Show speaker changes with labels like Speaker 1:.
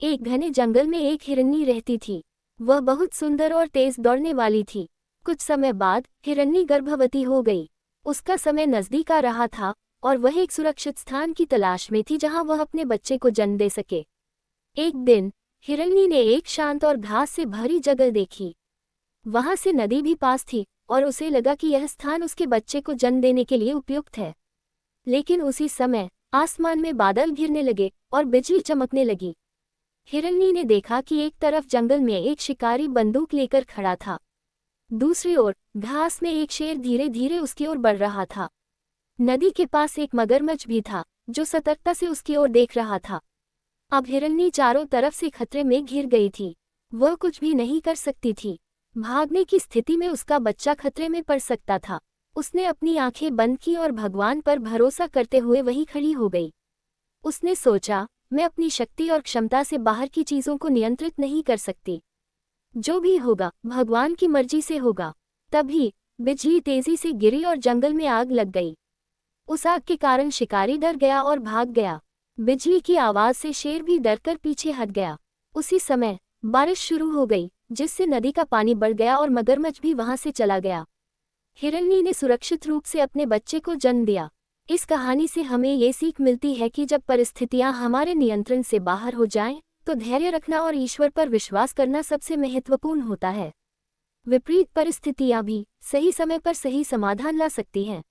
Speaker 1: एक घने जंगल में एक हिरनी रहती थी। वह बहुत सुंदर और तेज दौड़ने वाली थी। कुछ समय बाद हिरनी गर्भवती हो गई। उसका समय नजदीक आ रहा था और वह एक सुरक्षित स्थान की तलाश में थी जहां वह अपने बच्चे को जन्म दे सके। एक दिन हिरनी ने एक शांत और घास से भरी जगह देखी। वहां से नदी भी पास थी और उसे लगा कि यह स्थान उसके बच्चे को जन्म देने के लिए उपयुक्त है। लेकिन उसी समय आसमान में बादल घिरने लगे और बिजली चमकने लगी। हिरनी ने देखा कि एक तरफ जंगल में एक शिकारी बंदूक लेकर खड़ा था। दूसरी ओर घास में एक शेर धीरे धीरे उसकी ओर बढ़ रहा था। नदी के पास एक मगरमच्छ भी था जो सतर्कता से उसकी ओर देख रहा था। अब हिरनी चारों तरफ से खतरे में घिर गई थी। वह कुछ भी नहीं कर सकती थी। भागने की स्थिति में उसका बच्चा खतरे में पड़ सकता था। उसने अपनी आंखें बंद की और भगवान पर भरोसा करते हुए वहीं खड़ी हो गई। उसने सोचा, मैं अपनी शक्ति और क्षमता से बाहर की चीजों को नियंत्रित नहीं कर सकती। जो भी होगा भगवान की मर्जी से होगा। तभी बिजली तेजी से गिरी और जंगल में आग लग गई। उस आग के कारण शिकारी डर गया और भाग गया। बिजली की आवाज से शेर भी डरकर पीछे हट गया। उसी समय बारिश शुरू हो गई जिससे नदी का पानी बढ़ गया और मगरमच्छ भी वहां से चला गया। हिरनी ने सुरक्षित रूप से अपने बच्चे को जन्म दिया। इस कहानी से हमें ये सीख मिलती है कि जब परिस्थितियां हमारे नियंत्रण से बाहर हो जाएं, तो धैर्य रखना और ईश्वर पर विश्वास करना सबसे महत्वपूर्ण होता है। विपरीत परिस्थितियां भी सही समय पर सही समाधान ला सकती हैं।